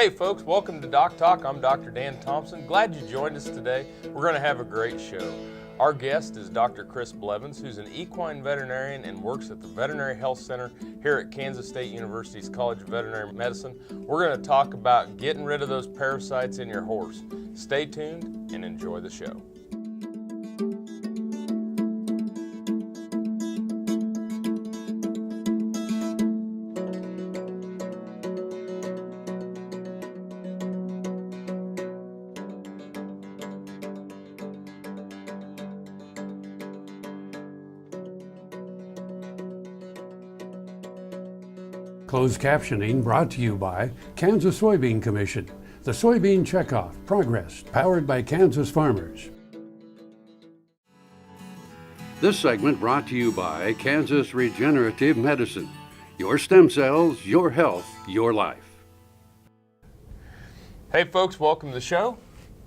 Hey folks, welcome to DocTalk. I'm Dr. Dan Thomson. Glad you joined us today. We're going to have a great show. Our guest is Dr. Chris Blevins, who's an equine veterinarian and works at the Veterinary Health Center here at Kansas State University's College of Veterinary Medicine. We're going to talk about getting rid of those parasites in your horse. Stay tuned and enjoy the show. Closed captioning brought to you by Kansas Soybean Commission, the Soybean Checkoff Progress, powered by Kansas farmers. This segment brought to you by Kansas Regenerative Medicine. Your stem cells, your health, your life. Hey folks, welcome to the show.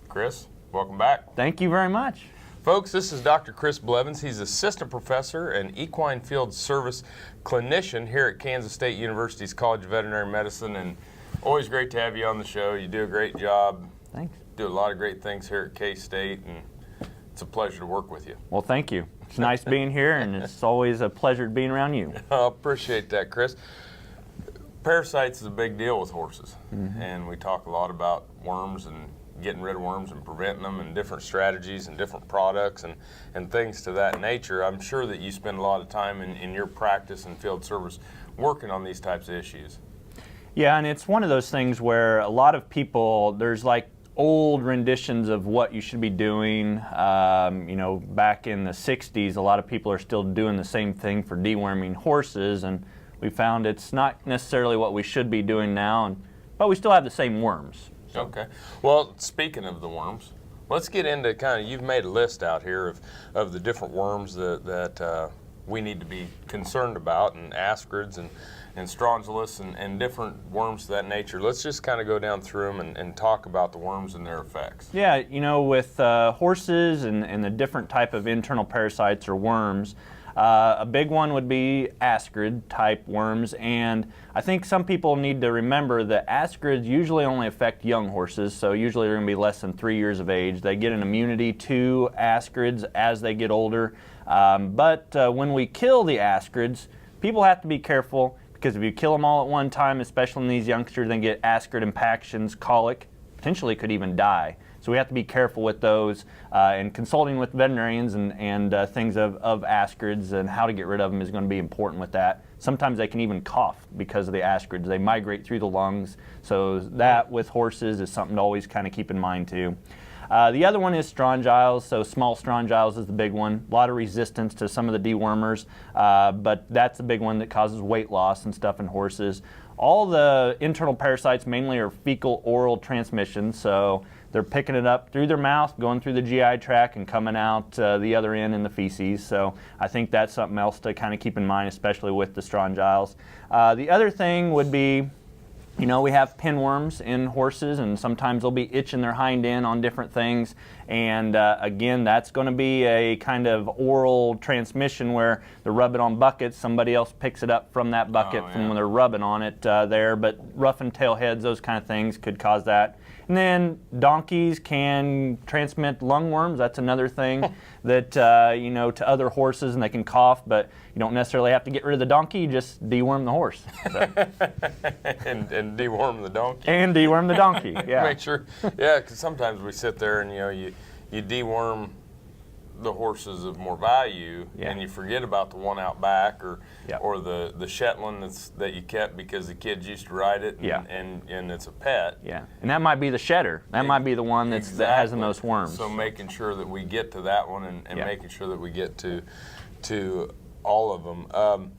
Chris, welcome back. Thank you very much. Folks, this is Dr. Chris Blevins. He's assistant professor and equine field service clinician here at Kansas State University's College of Veterinary Medicine, and always great to have you on the show. You do a great job. Thanks. Do a lot of great things here at K-State, and it's a pleasure to work with you. Well, thank you. It's nice being here, and it's always a pleasure being around you. I appreciate that, Chris. Parasites is a big deal with horses, and we talk a lot about worms and getting rid of worms and preventing them, and different strategies and different products and things to that nature. I'm sure that you spend a lot of time in your practice and field service working on these types of issues. Yeah, and it's one of those things where a lot of people, there's like old renditions of what you should be doing. Back in the 60s, a lot of people are still doing the same thing for deworming horses, and we found it's not necessarily what we should be doing now, but we still have the same worms. Okay. Well, speaking of the worms, let's get into you've made a list out here of the different worms that we need to be concerned about, and ascarids and strongylus and different worms of that nature. Let's just kind of go down through them and talk about the worms and their effects. Yeah, with horses and the different type of internal parasites or worms, a big one would be ascarid type worms, and I think some people need to remember that ascarids usually only affect young horses, so usually they're going to be less than 3 years of age. They get an immunity to ascarids as they get older, but when we kill the ascarids, people have to be careful, because if you kill them all at one time, especially in these youngsters, they get ascarid impactions, colic, potentially could even die. So we have to be careful with those, and consulting with veterinarians and things of ascarids and how to get rid of them is going to be important with that. Sometimes they can even cough because of the ascarids. They migrate through the lungs, so that with horses is something to always kind of keep in mind too. The other one is strongyles, so small strongyles is the big one. A lot of resistance to some of the dewormers, but that's the big one that causes weight loss and stuff in horses. All the internal parasites mainly are fecal-oral transmission, so they're picking it up through their mouth, going through the GI tract, and coming out the other end in the feces. So I think that's something else to kind of keep in mind, especially with the strongyles. The other thing would be, we have pinworms in horses, and sometimes they'll be itching their hind end on different things. And again, that's going to be a kind of oral transmission where they're rubbing on buckets. Somebody else picks it up from that bucket from when they're rubbing on it there. But rough and tail heads, those kind of things could cause that. And then donkeys can transmit lungworms. That's another thing that, to other horses, and they can cough, but you don't necessarily have to get rid of the donkey, you just deworm the horse. So. and deworm the donkey. And deworm the donkey, yeah. Make sure, because sometimes we sit there and, you deworm the horses of more value, and you forget about the one out back or the Shetland that you kept because the kids used to ride it and it's a pet. Yeah, and that might be the shedder. That might be the one that has the most worms. So making sure that we get to that one and making sure that we get to all of them.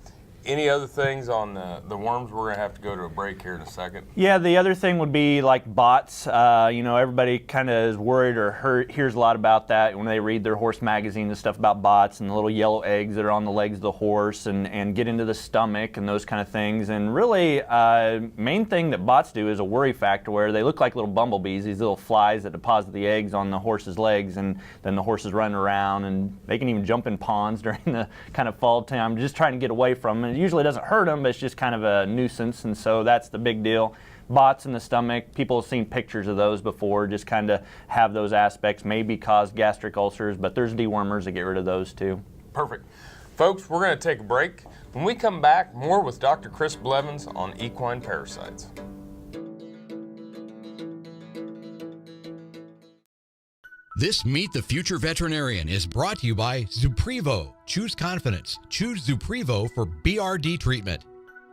Any other things on the worms? We're going to have to go to a break here in a second. Yeah, the other thing would be like bots. Everybody kind of is worried or hears a lot about that when they read their horse magazine and stuff about bots and the little yellow eggs that are on the legs of the horse and get into the stomach and those kind of things. And really, main thing that bots do is a worry factor where they look like little bumblebees, these little flies that deposit the eggs on the horse's legs, and then the horse is running around, and they can even jump in ponds during the kind of fall time, just trying to get away from them. It usually doesn't hurt them, but it's just kind of a nuisance, and so that's the big deal. bots in the stomach. People have seen pictures of those before, just kind of have those aspects, maybe cause gastric ulcers, but there's dewormers that get rid of those too. Perfect. Folks, we're going to take a break. When we come back, more with Dr. Chris Blevins on equine parasites. This Meet the Future Veterinarian is brought to you by Zuprevo. Choose confidence. Choose Zuprevo for BRD treatment.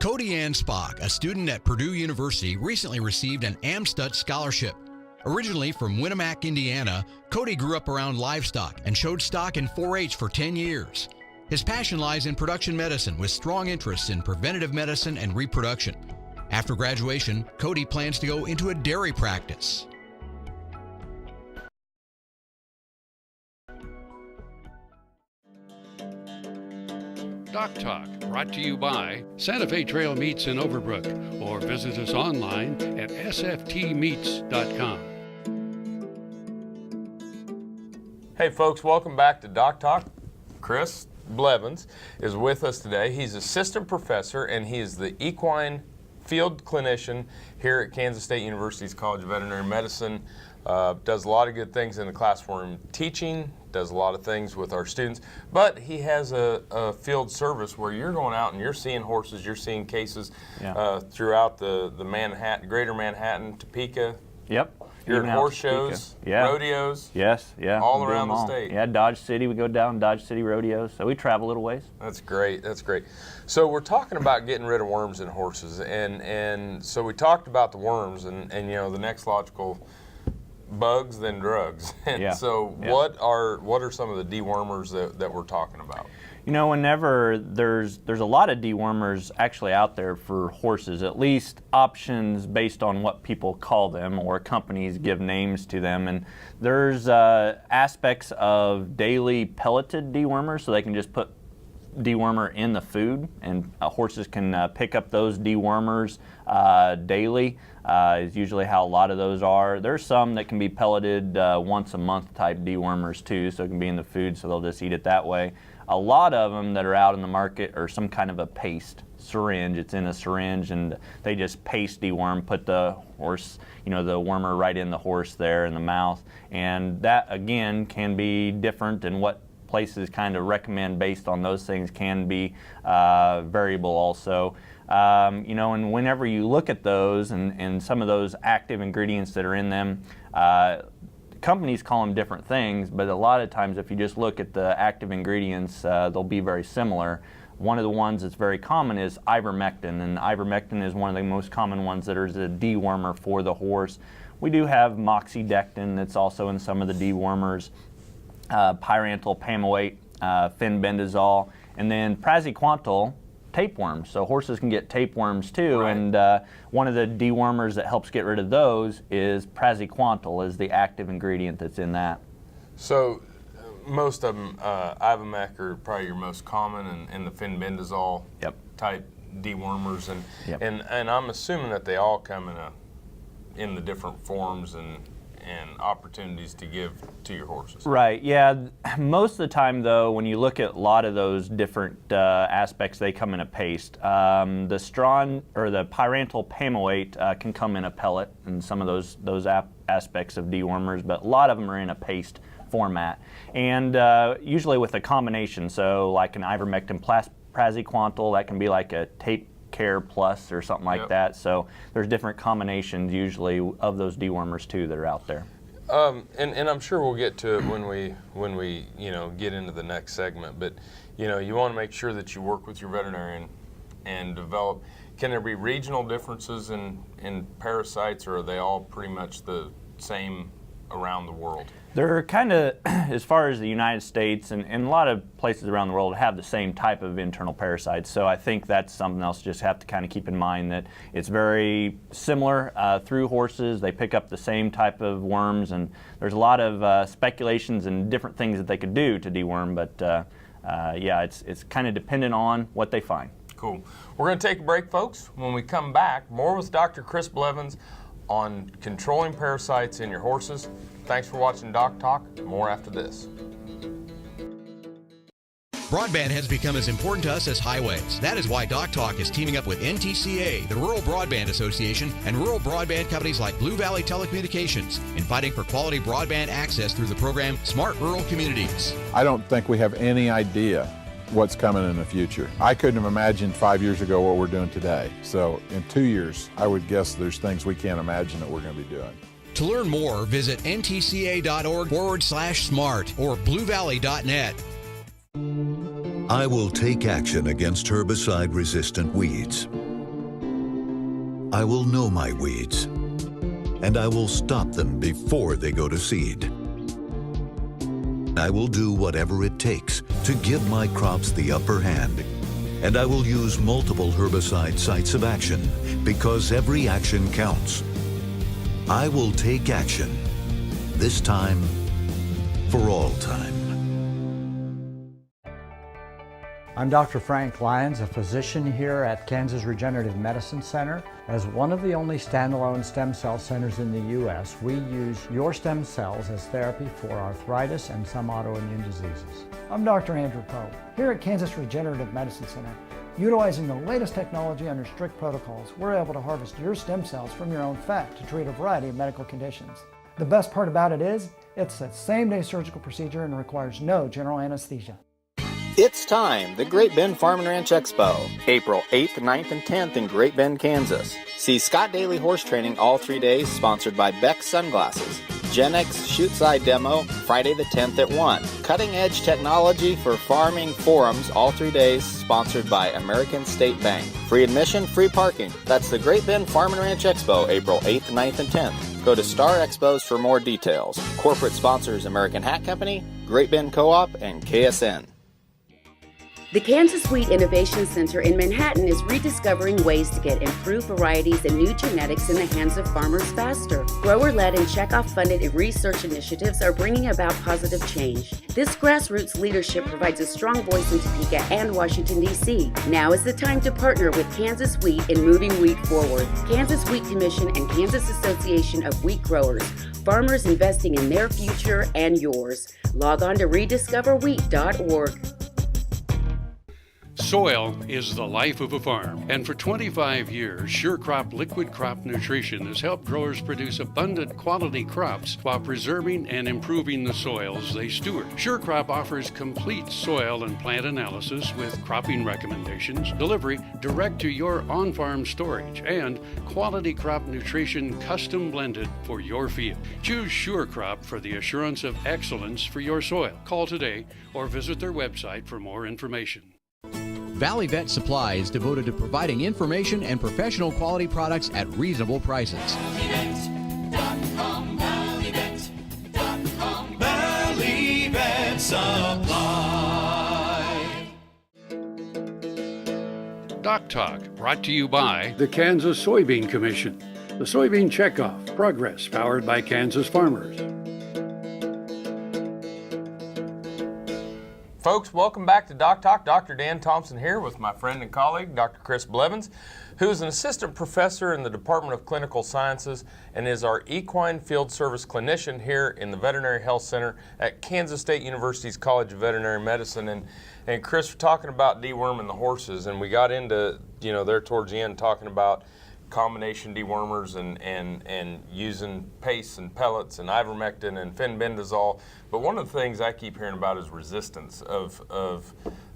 Cody Ann Spock, a student at Purdue University, recently received an AmStut scholarship. Originally from Winamac, Indiana, Cody grew up around livestock and showed stock in 4-H for 10 years. His passion lies in production medicine with strong interests in preventative medicine and reproduction. After graduation, Cody plans to go into a dairy practice. DocTalk, brought to you by Santa Fe Trail Meats in Overbrook, or visit us online at sftmeats.com. Hey folks, welcome back to DocTalk. Chris Blevins is with us today. He's assistant professor and he is the equine field clinician here at Kansas State University's College of Veterinary Medicine. Does a lot of good things in the classroom teaching, does a lot of things with our students, but he has a field service where you're going out and you're seeing horses, you're seeing cases throughout the Manhattan, greater Manhattan, Topeka. Yep. You're Even at out horse to Topeka. shows, Yeah. rodeos. Yes, yeah. All we do around them the state. Yeah, Dodge City, we go down Dodge City rodeos, so we travel a little ways. That's great. That's great. So we're talking about getting rid of worms in horses, and so we talked about the worms, and you know the next logical bugs then drugs. And Yeah. so Yeah. what are some of the dewormers that we're talking about? You know, whenever there's a lot of dewormers actually out there for horses, at least options based on what people call them or companies give names to them. And there's aspects of daily pelleted dewormers, so they can just put dewormer in the food, and horses can pick up those dewormers daily. Is usually how a lot of those are. There's some that can be pelleted once a month type dewormers too, so it can be in the food, so they'll just eat it that way. A lot of them that are out in the market are some kind of a paste syringe. It's in a syringe and they just paste deworm, put the horse, you know, the wormer right in the horse there in the mouth. And that again can be different, and what places kind of recommend based on those things can be variable also. You know, and whenever you look at those and some of those active ingredients that are in them, companies call them different things, but a lot of times if you just look at the active ingredients, they'll be very similar. One of the ones that's very common is ivermectin, and ivermectin is one of the most common ones that is a dewormer for the horse. We do have moxidectin that's also in some of the dewormers, pyrantyl pamoate, fenbendazole, and then praziquantel tapeworms. So horses can get tapeworms too, Right. and one of the dewormers that helps get rid of those is praziquantel, is the active ingredient that's in that. So most of them, Ivomec are probably your most common, and the fenbendazole Yep. type dewormers, and Yep. and I'm assuming that they all come in the different forms and opportunities to give to your horses. Right, yeah. Most of the time, though, when you look at a lot of those different aspects, they come in a paste. The strong or the pyrantyl pamoate can come in a pellet, and some of those aspects of dewormers, but a lot of them are in a paste format, and usually with a combination. So, like an ivermectin praziquantel, that can be like a tape Care Plus or something like Yep. that. So there's different combinations usually of those dewormers too that are out there. And I'm sure we'll get to it when we get into the next segment. But you want to make sure that you work with your veterinarian and develop. Can there be regional differences in parasites, or are they all pretty much the same around the world? They're kind of, as far as the United States and a lot of places around the world, have the same type of internal parasites. So I think that's something else you just have to kind of keep in mind, that it's very similar through horses. They pick up the same type of worms, and there's a lot of speculations and different things that they could do to deworm, but yeah, it's kind of dependent on what they find. Cool. We're going to take a break, folks. When we come back, more with Dr. Chris Blevins on controlling parasites in your horses. Thanks for watching Doc Talk. More after this. Broadband has become as important to us as highways. That is why DocTalk is teaming up with NTCA, the Rural Broadband Association, and rural broadband companies like Blue Valley Telecommunications in fighting for quality broadband access through the program Smart Rural Communities. I don't think we have any idea what's coming in the future. I couldn't have imagined 5 years ago what we're doing today. So in 2 years, I would guess there's things we can't imagine that we're going to be doing. To learn more, visit ntca.org/smart or bluevalley.net. I will take action against herbicide-resistant weeds. I will know my weeds, and I will stop them before they go to seed. I will do whatever it takes to give my crops the upper hand, and I will use multiple herbicide sites of action because every action counts. I will take action, this time for all time. I'm Dr. Frank Lyons, a physician here at Kansas Regenerative Medicine Center. As one of the only standalone stem cell centers in the U.S., we use your stem cells as therapy for arthritis and some autoimmune diseases. I'm Dr. Andrew Pope, here at Kansas Regenerative Medicine Center. Utilizing the latest technology under strict protocols, we're able to harvest your stem cells from your own fat to treat a variety of medical conditions. The best part about it is, it's a same-day surgical procedure and requires no general anesthesia. It's time, the Great Bend Farm and Ranch Expo, April 8th, 9th, and 10th in Great Bend, Kansas. See Scott Daly Horse Training all 3 days, sponsored by Beck Sunglasses. Gen X Shoot Side Demo, Friday the 10th at 1. Cutting Edge Technology for Farming Forums all 3 days, sponsored by American State Bank. Free admission, free parking. That's the Great Bend Farm and Ranch Expo, April 8th, 9th, and 10th. Go to Star Expos for more details. Corporate sponsors American Hat Company, Great Bend Co-op, and KSN. The Kansas Wheat Innovation Center in Manhattan is rediscovering ways to get improved varieties and new genetics in the hands of farmers faster. Grower-led and checkoff-funded research initiatives are bringing about positive change. This grassroots leadership provides a strong voice in Topeka and Washington, D.C. Now is the time to partner with Kansas Wheat in moving wheat forward. Kansas Wheat Commission and Kansas Association of Wheat Growers. Farmers investing in their future and yours. Log on to rediscoverwheat.org. Soil is the life of a farm, and for 25 years, SureCrop Liquid Crop Nutrition has helped growers produce abundant quality crops while preserving and improving the soils they steward. SureCrop offers complete soil and plant analysis with cropping recommendations, delivery direct to your on-farm storage, and quality crop nutrition custom blended for your field. Choose SureCrop for the assurance of excellence for your soil. Call today or visit their website for more information. Valley Vet Supply is devoted to providing information and professional quality products at reasonable prices. ValleyVet.com, ValleyVet.com, Valley Vet Supply. DocTalk, brought to you by the Kansas Soybean Commission. The Soybean Checkoff, progress powered by Kansas farmers. Folks, welcome back to DocTalk. Dr. Dan Thomson here with my friend and colleague, Dr. Chris Blevins, who is an assistant professor in the Department of Clinical Sciences and is our equine field service clinician here in the Veterinary Health Center at Kansas State University's College of Veterinary Medicine. And Chris, we're talking about deworming the horses, and we got into, there towards the end talking about combination dewormers and using paste and pellets and ivermectin and fenbendazole. But one of the things I keep hearing about is resistance of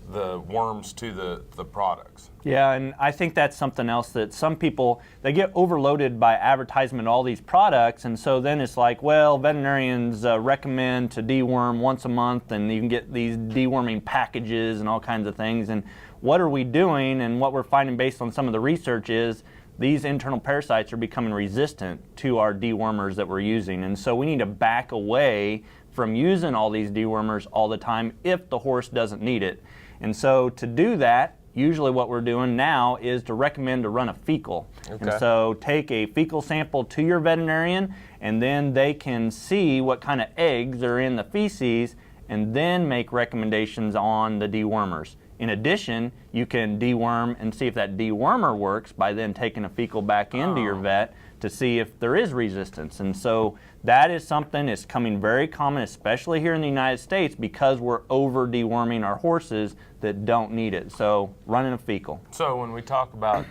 the worms to the products. Yeah, and I think that's something else that some people, they get overloaded by advertisement, all these products, and so then it's like, well, veterinarians recommend to deworm once a month, and you can get these deworming packages and all kinds of things. And what are we doing? And what we're finding based on some of the research is these internal parasites are becoming resistant to our dewormers that we're using. And so we need to back away from using all these dewormers all the time if the horse doesn't need it. And so to do that, usually what we're doing now is to recommend to run a fecal. Okay. And so take a fecal sample to your veterinarian, and then they can see what kind of eggs are in the feces and then make recommendations on the dewormers. In addition, you can deworm and see if that dewormer works by then taking a fecal back into your vet to see if there is resistance. And so that is something that's coming very common, especially here in the United States, because we're over deworming our horses that don't need it. So running a fecal. So when we talk about,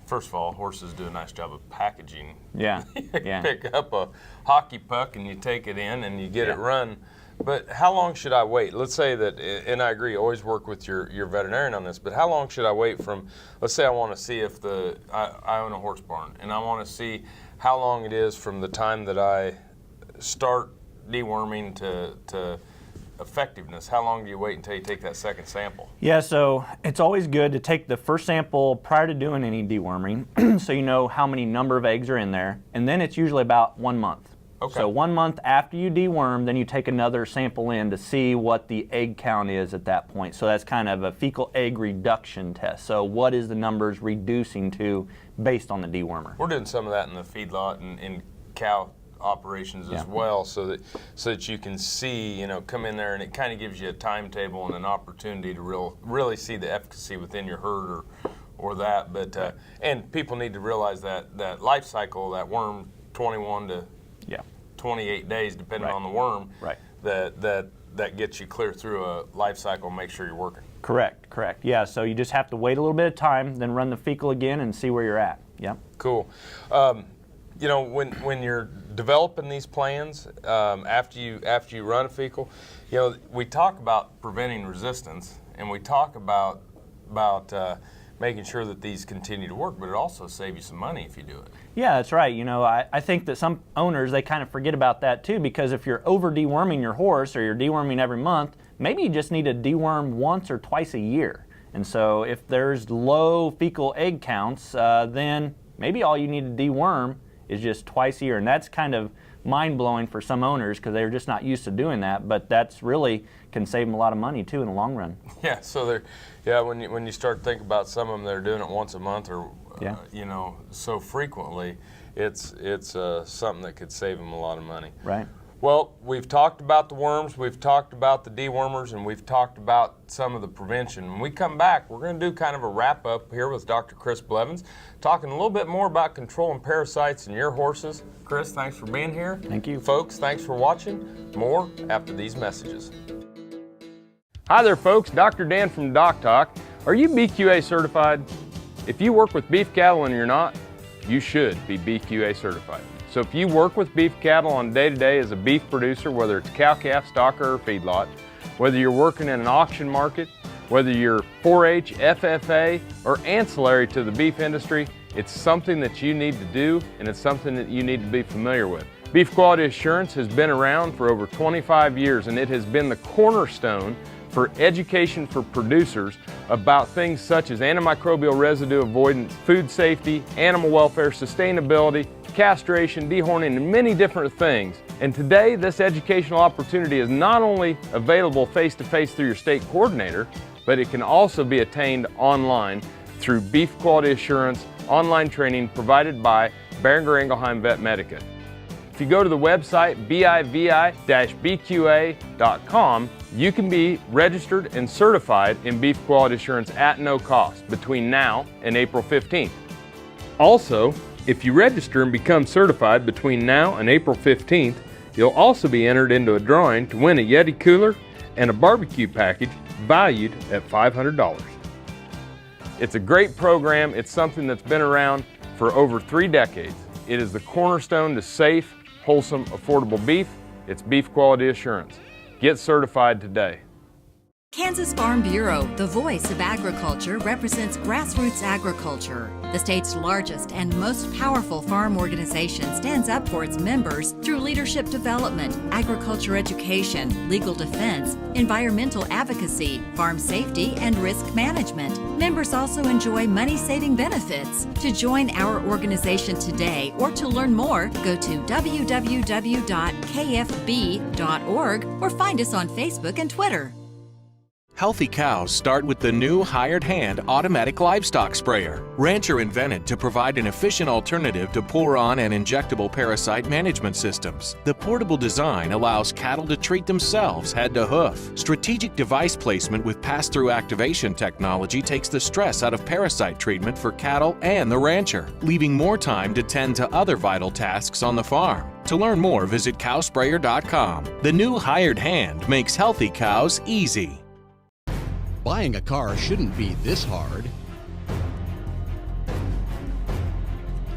first of all, horses do a nice job of packaging. Yeah. You Yeah. pick up a hockey puck and you take it in and you get it run. But how long should I wait? Let's say that, and I agree, always work with your veterinarian on this, but how long should I wait from, let's say I want to see if I own a horse barn, and I want to see how long it is from the time that I start deworming to effectiveness. How long do you wait until you take that second sample? Yeah, so it's always good to take the first sample prior to doing any deworming so you know how many number of eggs are in there, and then it's usually about 1 month. Okay. So 1 month after you deworm, then you take another sample in to see what the egg count is at that point. So that's kind of a fecal egg reduction test. So what is the numbers reducing to based on the dewormer? We're doing some of that in the feedlot and in cow operations as well, so that you can see, come in there, and it kind of gives you a timetable and an opportunity to really see the efficacy within your herd or that. But and people need to realize that life cycle, that worm, 21 to 28 days, depending on the worm, that gets you clear through a life cycle and make sure you're working. Correct. Yeah, so you just have to wait a little bit of time, then run the fecal again and see where you're at. Yeah. Cool. When you're developing these plans, after you run a fecal, we talk about preventing resistance, and we talk about making sure that these continue to work, but it also saves you some money if you do it. Yeah, that's right. I think that some owners, they kind of forget about that too, because if you're over deworming your horse or you're deworming every month, maybe you just need to deworm once or twice a year. And so if there's low fecal egg counts, then maybe all you need to deworm is just twice a year. And that's kind of mind-blowing for some owners because they're just not used to doing that, but that's really can save them a lot of money too in the long run. Yeah, so when you start to think about some of them that are doing it once a month or so frequently, it's something that could save them a lot of money. Right. Well, we've talked about the worms, we've talked about the dewormers, and we've talked about some of the prevention. When we come back, we're going to do kind of a wrap-up here with Dr. Chris Blevins, talking a little bit more about controlling parasites in your horses. Chris, thanks for being here. Thank you. Folks, thanks for watching. More after these messages. Hi there, folks. Dr. Dan from DocTalk. Are you BQA certified? If you work with beef cattle and you're not, you should be BQA certified. So if you work with beef cattle on day-to-day as a beef producer, whether it's cow-calf, stocker, or feedlot, whether you're working in an auction market, whether you're 4-H, FFA, or ancillary to the beef industry, it's something that you need to do, and it's something that you need to be familiar with. Beef Quality Assurance has been around for over 25 years, and it has been the cornerstone for education for producers about things such as antimicrobial residue avoidance, food safety, animal welfare, sustainability, castration, dehorning, and many different things. And today, this educational opportunity is not only available face-to-face through your state coordinator, but it can also be attained online through Beef Quality Assurance online training provided by Boehringer Ingelheim Vet Medica. If you go to the website bivi-bqa.com, you can be registered and certified in Beef Quality Assurance at no cost between now and April 15th. Also, if you register and become certified between now and April 15th, you'll also be entered into a drawing to win a Yeti cooler and a barbecue package valued at $500. It's a great program. It's something that's been around for over 3 decades. It is the cornerstone to safe, wholesome, affordable beef. It's Beef Quality Assurance. Get certified today. Kansas Farm Bureau, the voice of agriculture, represents grassroots agriculture. The state's largest and most powerful farm organization stands up for its members through leadership development, agriculture education, legal defense, environmental advocacy, farm safety, and risk management. Members also enjoy money-saving benefits. To join our organization today or to learn more, go to www.kfb.org or find us on Facebook and Twitter. Healthy cows start with the new hired hand automatic livestock sprayer. Rancher invented to provide an efficient alternative to pour-on and injectable parasite management systems. The portable design allows cattle to treat themselves head to hoof. Strategic device placement with pass-through activation technology takes the stress out of parasite treatment for cattle and the rancher, leaving more time to tend to other vital tasks on the farm. To learn more, visit cowsprayer.com. The new hired hand makes healthy cows easy. Buying a car shouldn't be this hard.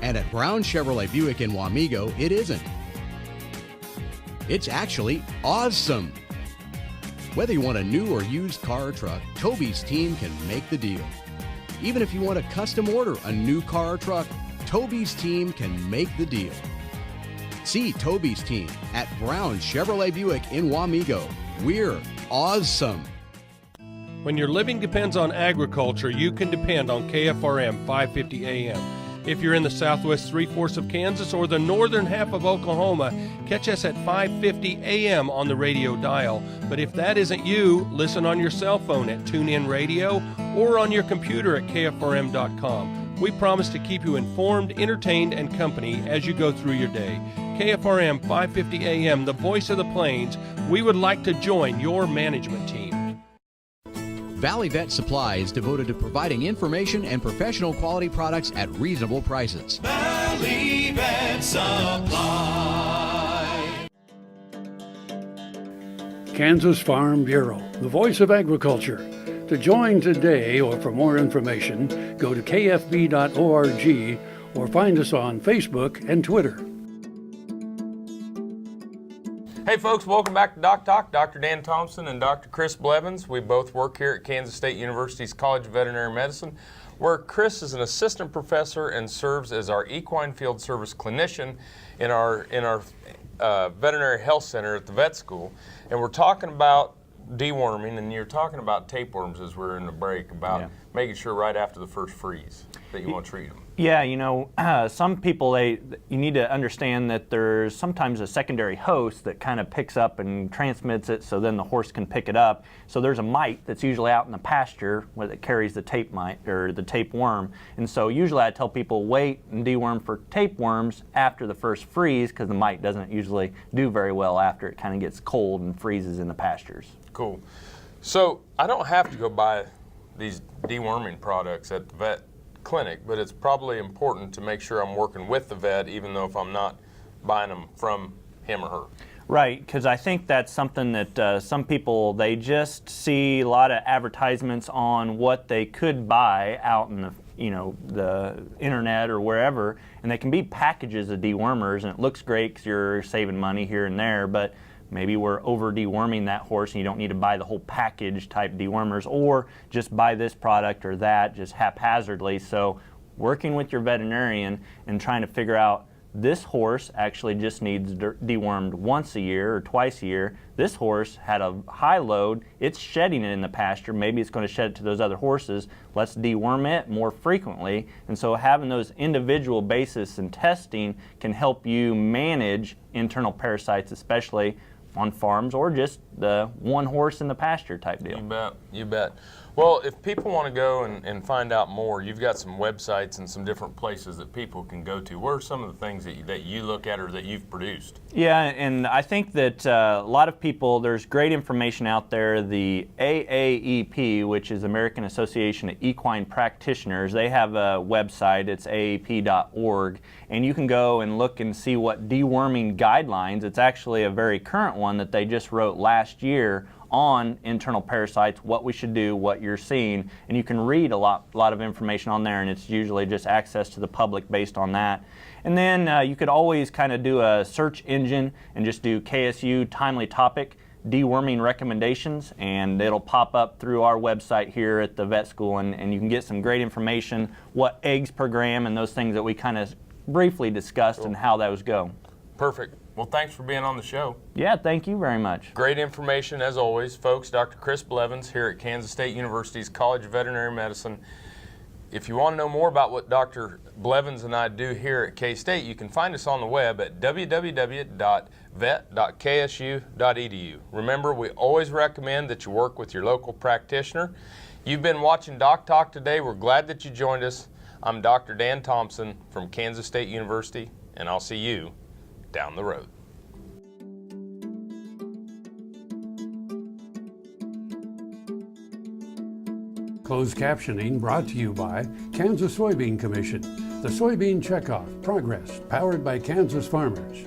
And at Brown Chevrolet Buick in Wamego, it isn't. It's actually awesome. Whether you want a new or used car or truck, Toby's team can make the deal. Even if you want to custom order a new car or truck, Toby's team can make the deal. See Toby's team at Brown Chevrolet Buick in Wamego. We're awesome. When your living depends on agriculture, you can depend on KFRM 550 AM. If you're in the southwest three-fourths of Kansas or the northern half of Oklahoma, catch us at 550 AM on the radio dial. But if that isn't you, listen on your cell phone at TuneIn Radio or on your computer at KFRM.com. We promise to keep you informed, entertained, and company as you go through your day. KFRM 550 AM, the voice of the plains. We would like to join your management team. Valley Vet Supply is devoted to providing information and professional quality products at reasonable prices. Valley Vet Supply. Kansas Farm Bureau, the voice of agriculture. To join today or for more information, go to kfb.org or find us on Facebook and Twitter. Hey folks, welcome back to DocTalk. Dr. Dan Thomson and Dr. Chris Blevins. We both work here at Kansas State University's College of Veterinary Medicine, where Chris is an assistant professor and serves as our equine field service clinician in our Veterinary Health Center at the vet school. And we're talking about deworming, and you're talking about tapeworms as we're in the break, about making sure right after the first freeze that you want to treat them. Yeah, you know, some people, you need to understand that there's sometimes a secondary host that kind of picks up and transmits it, so then the horse can pick it up. So there's a mite that's usually out in the pasture where it carries the tape mite or the tapeworm. And so usually I tell people wait and deworm for tapeworms after the first freeze, because the mite doesn't usually do very well after it kind of gets cold and freezes in the pastures. Cool. So I don't have to go buy these deworming products at the vet clinic, but it's probably important to make sure I'm working with the vet, even though if I'm not buying them from him or her. Right, because I think that's something that some people, they just see a lot of advertisements on what they could buy out in the the internet or wherever, and they can be packages of dewormers, and it looks great because you're saving money here and there, but maybe we're over deworming that horse and you don't need to buy the whole package type dewormers, or just buy this product or that just haphazardly. So working with your veterinarian and trying to figure out, this horse actually just needs dewormed once a year or twice a year. This horse had a high load, it's shedding it in the pasture, maybe it's going to shed it to those other horses. Let's deworm it more frequently. And so having those individual basis and testing can help you manage internal parasites, especially on farms or just the one horse in the pasture type deal. You bet, you bet. Well, if people want to go and find out more, you've got some websites and some different places that people can go to. What are some of the things that you look at or that you've produced? Yeah, and I think that a lot of people, there's great information out there. The AAEP, which is American Association of Equine Practitioners, they have a website, it's aap.org, and you can go and look and see what deworming guidelines, it's actually a very current one that they just wrote last year on internal parasites, what we should do, what you're seeing, and you can read a lot of information on there, and it's usually just access to the public based on that. And then you could always kind of do a search engine and just do KSU timely topic deworming recommendations, and it'll pop up through our website here at the vet school, and you can get some great information, what eggs per gram and those things that we kind of briefly discussed and how those go. Perfect. Well, thanks for being on the show. Yeah, thank you very much. Great information as always, folks. Dr. Chris Blevins here at Kansas State University's College of Veterinary Medicine. If you want to know more about what Dr. Blevins and I do here at K-State, you can find us on the web at www.vet.ksu.edu. Remember, we always recommend that you work with your local practitioner. You've been watching DocTalk today. We're glad that you joined us. I'm Dr. Dan Thomson from Kansas State University, and I'll see you down the road. Closed captioning brought to you by Kansas Soybean Commission. The Soybean Checkoff Progress, powered by Kansas farmers.